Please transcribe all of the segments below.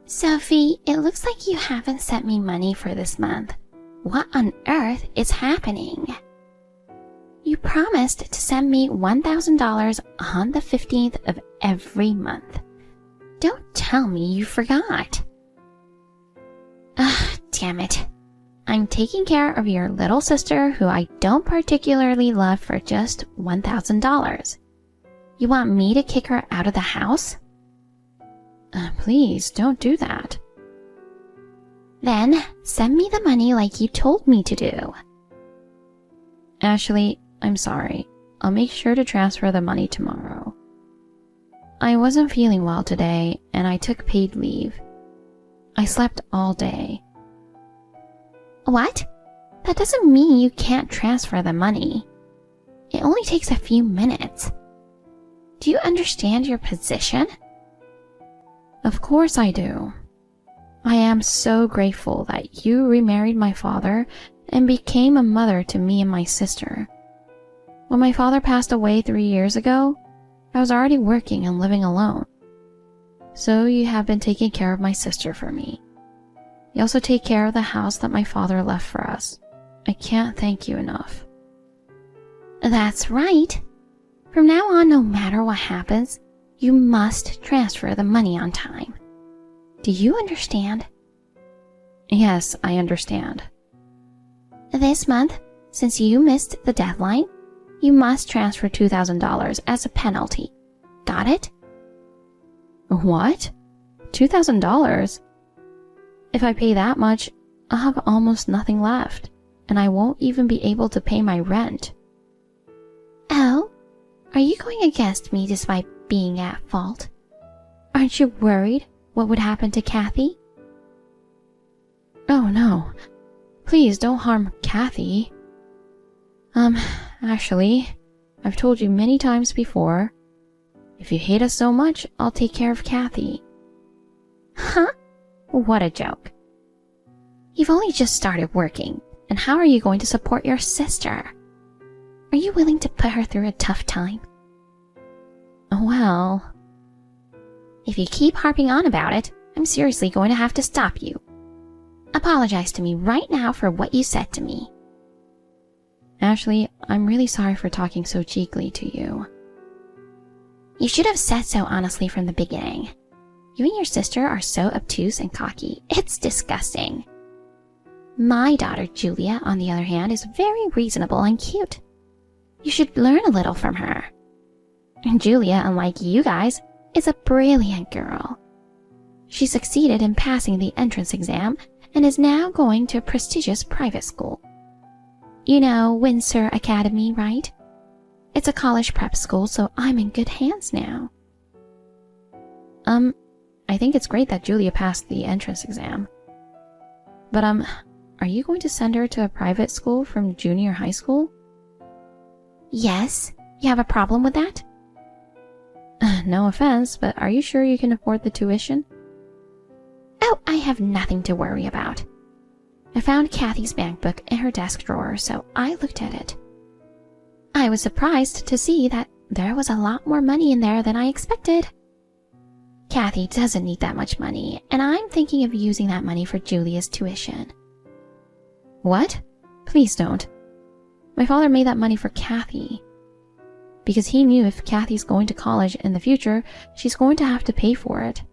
Sophie, it looks like you haven't sent me money for this month. What on earth is happening? You promised to send me $1,000 on the 15th of every month. Don't tell me you forgot. Damn it. I'm taking care of your little sister who I don't particularly love for just $1,000. You want me to kick her out of the house? Please, don't do that. Then send me the money like you told me to do. Ashley, I'm sorry. I'll make sure to transfer the money tomorrow. I wasn't feeling well today, and I took paid leave. I slept all day. What? That doesn't mean you can't transfer the money. It only takes a few minutes. Do you understand your position? Of course I do. I am so grateful that you remarried my father and became a mother to me and my sister. When my father passed away 3 years ago, I was already working and living alone. So you have been taking care of my sister for me. You also take care of the house that my father left for us. I can't thank you enough. That's right. From now on, no matter what happens, you must transfer the money on time. Do you understand? Yes, I understand. This month, since you missed the deadline, you must transfer $2,000 as a penalty. Got it? What? $2,000? If I pay that much, I'll have almost nothing left, and I won't even be able to pay my rent. Oh? Are you going against me despite being at fault? Aren't you worried what would happen to Kathy? Oh no. Please don't harm Kathy. Actually, I've told you many times before, if you hate us so much, I'll take care of Kathy. Huh? What a joke. You've only just started working, and how are you going to support your sister? Are you willing to put her through a tough time? Well... If you keep harping on about it, I'm seriously going to have to stop you. Apologize to me right now for what you said to me. Ashley, I'm really sorry for talking so cheekily to you. You should have said so honestly from the beginning. You and your sister are so obtuse and cocky. It's disgusting. My daughter, Julia, on the other hand, is very reasonable and cute. You should learn a little from her. And Julia, unlike you guys, is a brilliant girl. She succeeded in passing the entrance exam and is now going to a prestigious private school. You know Windsor Academy, right? It's a college prep school, so I'm in good hands now. I think it's great that Julia passed the entrance exam. But, are you going to send her to a private school from junior high school? Yes. You have a problem with that? No offense, but are you sure you can afford the tuition? Oh, I have nothing to worry about. I found Kathy's bank book in her desk drawer, so I looked at it. I was surprised to see that there was a lot more money in there than I expected. Kathy doesn't need that much money, and I'm thinking of using that money for Julia's tuition. What? Please don't. My father made that money for Kathy. Because he knew if Kathy's going to college in the future, she's going to have to pay for it.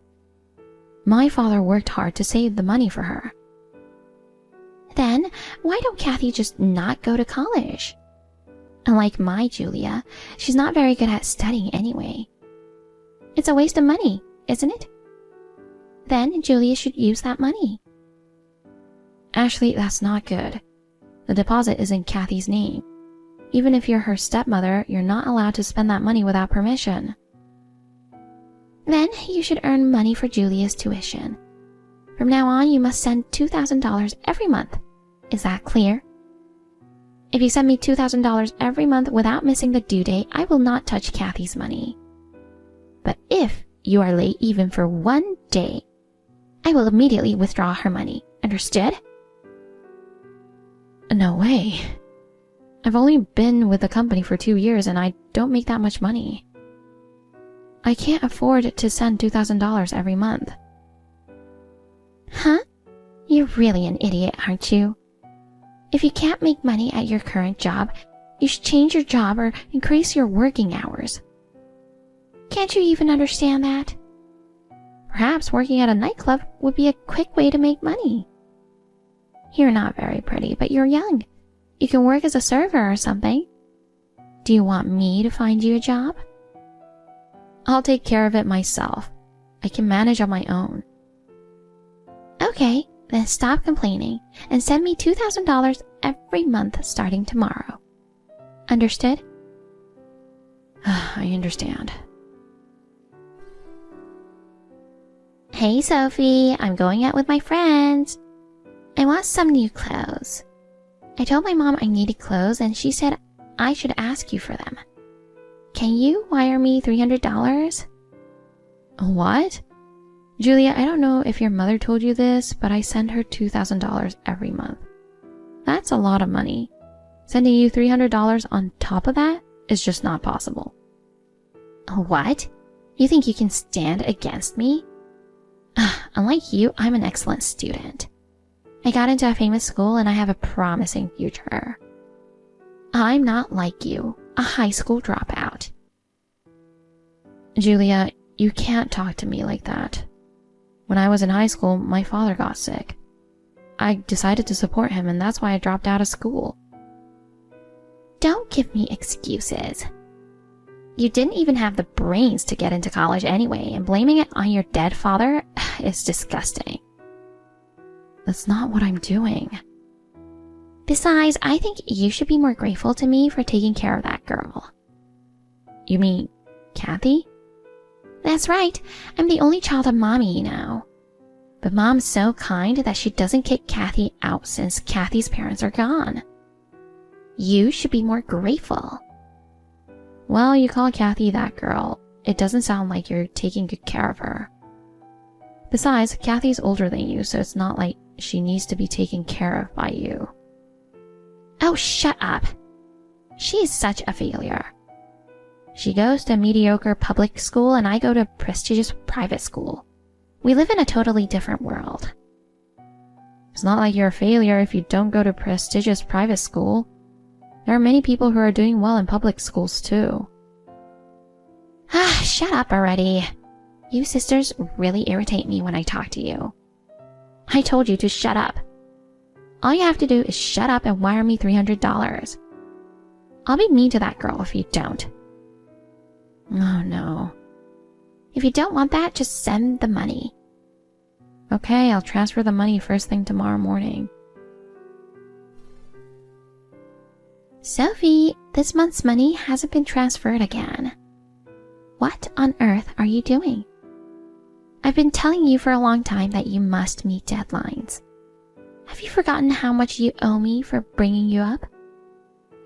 My father worked hard to save the money for her. Then, why don't Kathy just not go to college? Unlike my Julia, she's not very good at studying anyway. It's a waste of money, isn't it? Then Julia should use that money. Ashley, that's not good. The deposit is in Kathy's name. Even if you're her stepmother, you're not allowed to spend that money without permission. Then you should earn money for Julia's tuition. From now on, you must send $2,000 every month. Is that clear? If you send me $2,000 every month without missing the due date, I will not touch Kathy's money. But if you are late even for 1 day, I will immediately withdraw her money. Understood? No way. I've only been with the company for 2 years and I don't make that much money. I can't afford to send $2,000 every month. Huh? You're really an idiot, aren't you? If you can't make money at your current job, you should change your job or increase your working hours. Can't you even understand that? Perhaps working at a nightclub would be a quick way to make money. You're not very pretty, but you're young. You can work as a server or something. Do you want me to find you a job? I'll take care of it myself. I can manage on my own. Okay, then stop complaining and send me $2,000 every month starting tomorrow. Understood? I understand. Hey Sophie, I'm going out with my friends. I want some new clothes. I told my mom I needed clothes and she said I should ask you for them. Can you wire me $300? What? Julia, I don't know if your mother told you this, but I send her $2,000 every month. That's a lot of money. Sending you $300 on top of that is just not possible. What? You think you can stand against me? Unlike you, I'm an excellent student. I got into a famous school and I have a promising future. I'm not like you, a high school dropout. Julia, you can't talk to me like that. When I was in high school, my father got sick. I decided to support him and that's why I dropped out of school. Don't give me excuses. You didn't even have the brains to get into college anyway, and blaming it on your dead father is disgusting. That's not what I'm doing. Besides, I think you should be more grateful to me for taking care of that girl. You mean Kathy? That's right. I'm the only child of Mommy, you know. But Mom's so kind that she doesn't kick Kathy out since Kathy's parents are gone. You should be more grateful. Well, you call Kathy that girl. It doesn't sound like you're taking good care of her. Besides, Kathy's older than you, so it's not like she needs to be taken care of by you. Oh, shut up. She is such a failure. She goes to a mediocre public school and I go to a prestigious private school. We live in a totally different world. It's not like you're a failure if you don't go to prestigious private school. There are many people who are doing well in public schools too. Shut up already. You sisters really irritate me when I talk to you. I told you to shut up. All you have to do is shut up and wire me $300. I'll be mean to that girl if you don't. Oh no. If you don't want that, just send the money. Okay, I'll transfer the money first thing tomorrow morning. Sophie, this month's money hasn't been transferred again. What on earth are you doing? I've been telling you for a long time that you must meet deadlines. Have you forgotten how much you owe me for bringing you up?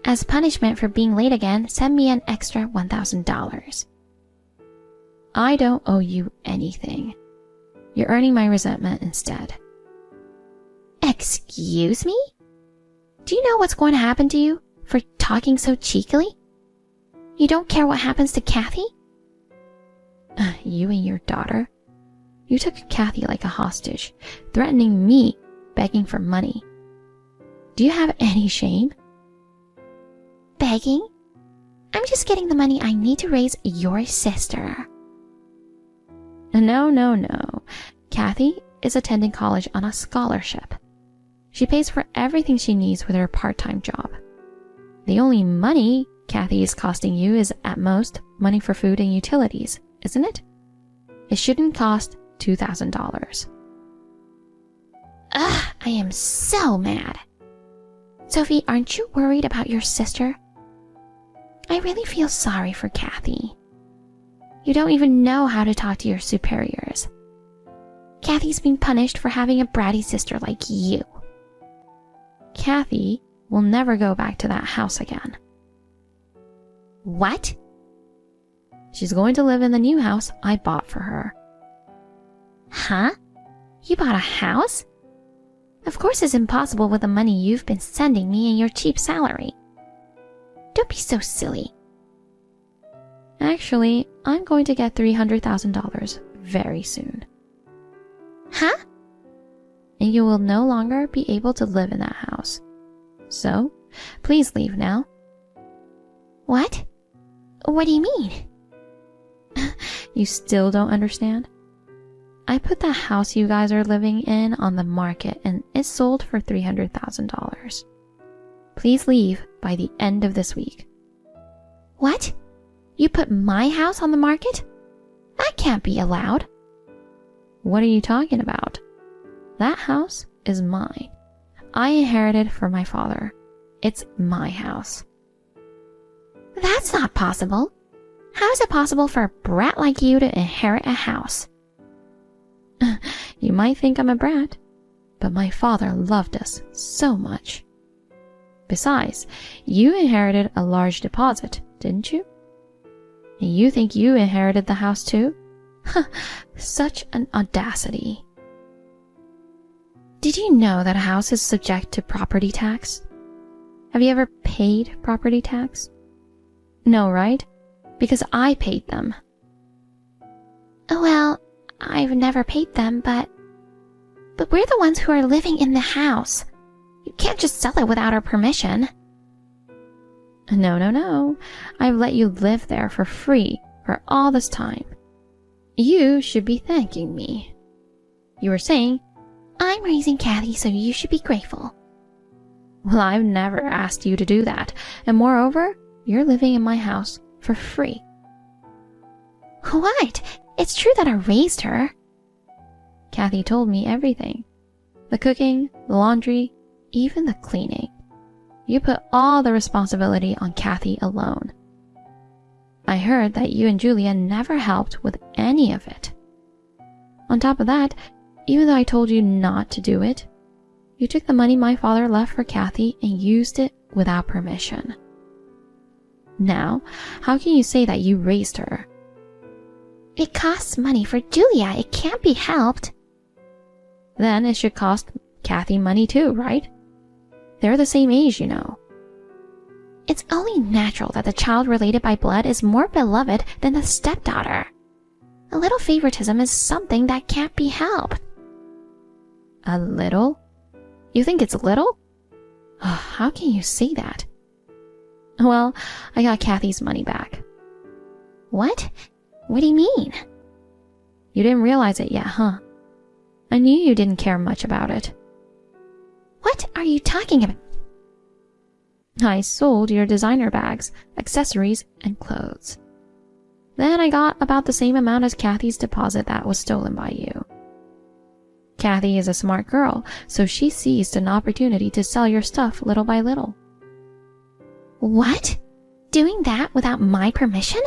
As punishment for being late again, send me an extra $1,000. I don't owe you anything. You're earning my resentment instead. Excuse me? Do you know what's going to happen to you for talking so cheekily? You don't care what happens to Kathy? You and your daughter? You took Kathy like a hostage, threatening me, begging for money. Do you have any shame? Begging? I'm just getting the money I need to raise your sister. No. Kathy is attending college on a scholarship. She pays for everything she needs with her part-time job. The only money Kathy is costing you is at most money for food and utilities, isn't it? It shouldn't cost $2,000. Ugh, I am so mad. Sophie, aren't you worried about your sister? I really feel sorry for Kathy. You don't even know how to talk to your superiors. Kathy's being punished for having a bratty sister like you. Kathy will never go back to that house again. What? She's going to live in the new house I bought for her. Huh? You bought a house? Of course it's impossible with the money you've been sending me and your cheap salary. Don't be so silly. Actually, I'm going to get $300,000 very soon. Huh? and you will no longer be able to live in that house. So, please leave now. What? What do you mean? You still don't understand? I put the house you guys are living in on the market and it sold for $300,000. Please leave by the end of this week. What? You put my house on the market? That can't be allowed. What are you talking about? That house is mine. I inherited from my father. It's my house. That's not possible. How is it possible for a brat like you to inherit a house? You might think I'm a brat, but my father loved us so much. Besides, you inherited a large deposit, didn't you? And you think you inherited the house too? Such an audacity. Did you know that a house is subject to property tax? Have you ever paid property tax? No, right? Because I paid them. Well, I've never paid them, but we're the ones who are living in the house. You can't just sell it without our permission. No. I've let you live there for free for all this time. You should be thanking me. You were saying, I'm raising Kathy, so you should be grateful. well, I've never asked you to do that. And moreover, you're living in my house for free. What? It's true that I raised her. Kathy told me everything. The cooking, the laundry, even the cleaning. You put all the responsibility on Kathy alone. I heard that you and Julia never helped with any of it. On top of that, even though I told you not to do it, you took the money my father left for Kathy and used it without permission. Now, how can you say that you raised her? It costs money for Julia. It can't be helped. Then it should cost Kathy money too, right? They're the same age, you know. It's only natural that the child related by blood is more beloved than the stepdaughter. A little favoritism is something that can't be helped. A little? You think it's little? Oh, how can you say that? Well, I got Kathy's money back. What? What do you mean? You didn't realize it yet, huh? I knew you didn't care much about it. What are you talking about? I sold your designer bags, accessories, and clothes. Then I got about the same amount as Kathy's deposit that was stolen by you. Kathy is a smart girl, so she seized an opportunity to sell your stuff little by little. What? Doing that without my permission?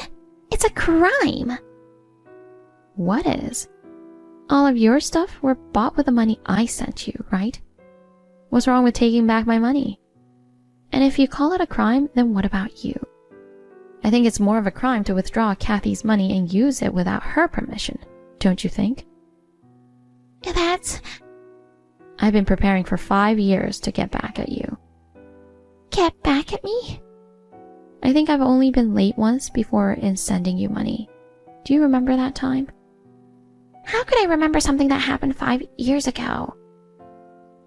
It's a crime. What is? All of your stuff were bought with the money I sent you, right? What's wrong with taking back my money? And if you call it a crime, then what about you? I think it's more of a crime to withdraw Kathy's money and use it without her permission, don't you think? That's... I've been preparing for 5 years to get back at you. Get back at me? I think I've only been late once before in sending you money. Do you remember that time? How could I remember something that happened 5 years ago?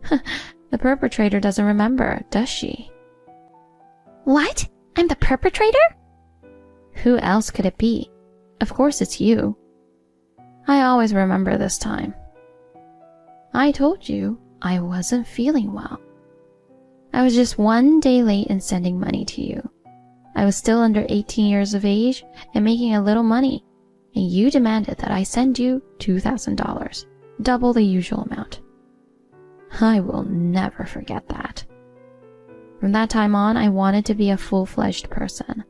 The perpetrator doesn't remember, does she? What? I'm the perpetrator? Who else could it be? Of course it's you. I always remember this time. I told you I wasn't feeling well. I was just 1 day late in sending money to you. I was still under 18 years of age and making a little money, and you demanded that I send you $2,000, double the usual amount. I will never forget that. From that time on, I wanted to be a full-fledged person.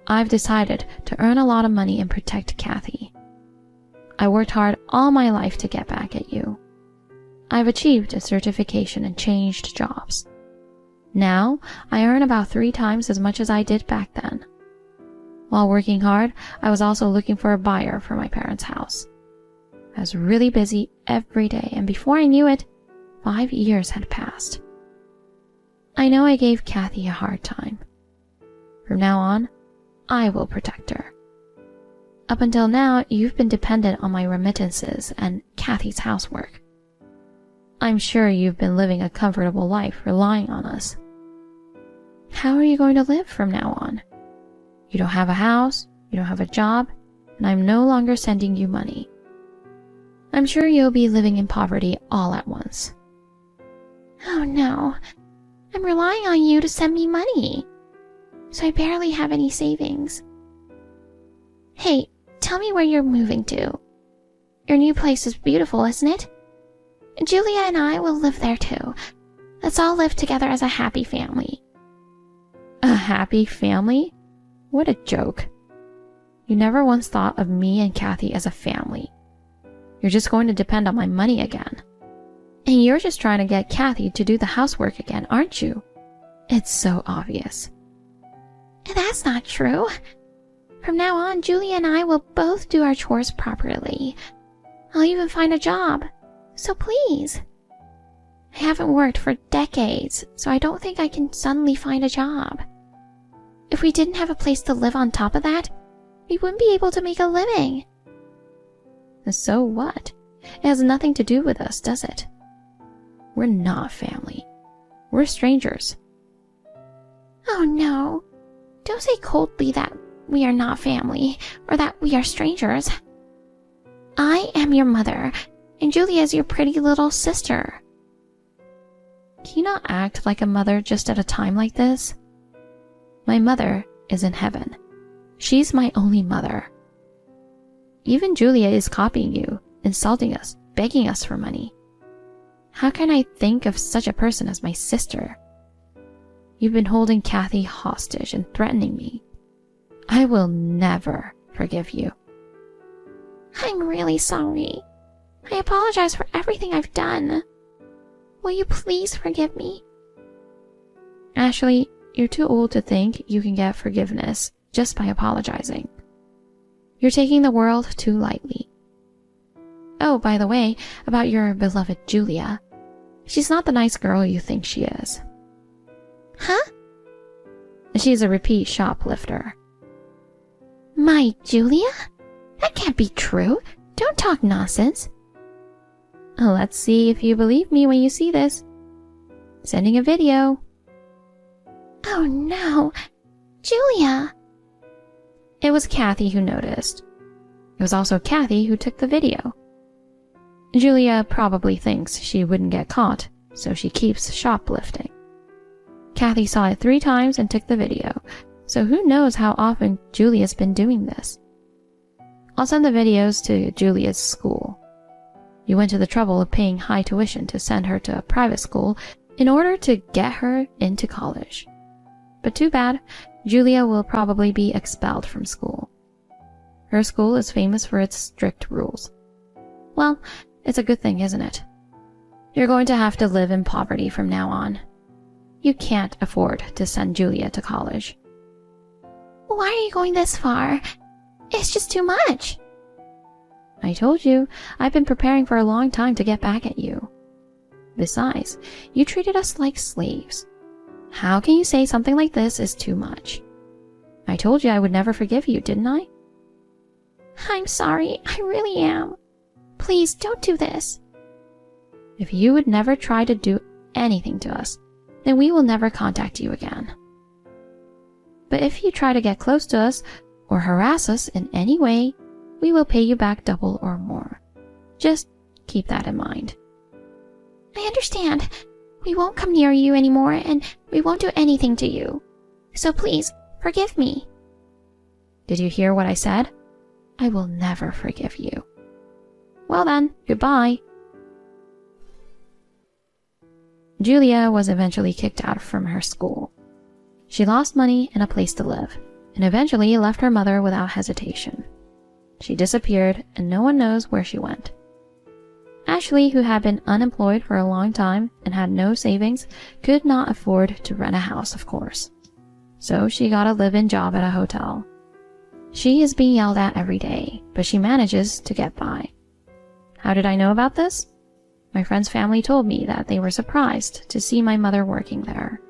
I've decided to earn a lot of money and protect Kathy. I worked hard all my life to get back at you. I've achieved a certification and changed jobs. Now, I earn about 3 times as much as I did back then. While working hard, I was also looking for a buyer for my parents' house. I was really busy every day, and before I knew it, 5 years had passed. I know I gave Kathy a hard time. From now on, I will protect her. Up until now, you've been dependent on my remittances and Kathy's housework. I'm sure you've been living a comfortable life relying on us. How are you going to live from now on? You don't have a house, you don't have a job, and I'm no longer sending you money. I'm sure you'll be living in poverty all at once. Oh no, I'm relying on you to send me money, so I barely have any savings. Hey, tell me where you're moving to. Your new place is beautiful, isn't it? Julia and I will live there too. Let's all live together as a happy family. A happy family? What a joke. You never once thought of me and Kathy as a family. You're just going to depend on my money again. And you're just trying to get Kathy to do the housework again, aren't you? It's so obvious. That's not true. From now on, Julia and I will both do our chores properly. I'll even find a job. So please. I haven't worked for decades, so I don't think I can suddenly find a job. If we didn't have a place to live on top of that, we wouldn't be able to make a living. So what? It has nothing to do with us, does it? We're not family. We're strangers. Oh no. Don't say coldly that we are not family, or that we are strangers. I am your mother, and Julia is your pretty little sister. Can you not act like a mother just at a time like this? My mother is in heaven. She's my only mother. Even Julia is copying you, insulting us, begging us for money. How can I think of such a person as my sister? You've been holding Kathy hostage and threatening me. I will never forgive you. I'm really sorry. I apologize for everything I've done. Will you please forgive me? Ashley, you're too old to think you can get forgiveness just by apologizing. You're taking the world too lightly. Oh, by the way, about your beloved Julia. She's not the nice girl you think she is. Huh? She's a repeat shoplifter. My Julia? That can't be true. Don't talk nonsense. Let's see if you believe me when you see this. Sending a video. Oh no. Julia! It was Kathy who noticed. It was also Kathy who took the video. Julia probably thinks she wouldn't get caught, so she keeps shoplifting. Kathy saw it 3 times and took the video, so who knows how often Julia's been doing this. I'll send the videos to Julia's school. You went to the trouble of paying high tuition to send her to a private school in order to get her into college. But too bad, Julia will probably be expelled from school. Her school is famous for its strict rules. Well, it's a good thing, isn't it? You're going to have to live in poverty from now on. You can't afford to send Julia to college. Why are you going this far? It's just too much. I told you, I've been preparing for a long time to get back at you. Besides, you treated us like slaves. How can you say something like this is too much? I told you I would never forgive you, didn't I? I'm sorry, I really am. Please don't do this. If you would never try to do anything to us, then we will never contact you again. But if you try to get close to us or harass us in any way, we will pay you back double or more. Just keep that in mind. I understand. We won't come near you anymore, and we won't do anything to you. So please, forgive me. Did you hear what I said? I will never forgive you. Well then, goodbye. Julia was eventually kicked out from her school. She lost money and a place to live, and eventually left her mother without hesitation. She disappeared, and no one knows where she went. Ashley, who had been unemployed for a long time and had no savings, could not afford to rent a house, of course. So she got a live-in job at a hotel. She is being yelled at every day, but she manages to get by. How did I know about this? My friend's family told me that they were surprised to see my mother working there.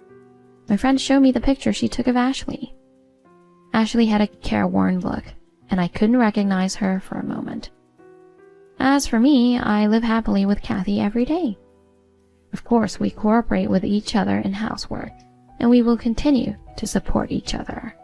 My friend showed me the picture she took of Ashley. Ashley had a careworn look, and I couldn't recognize her for a moment. As for me, I live happily with Kathy every day. Of course, we cooperate with each other in housework, and we will continue to support each other.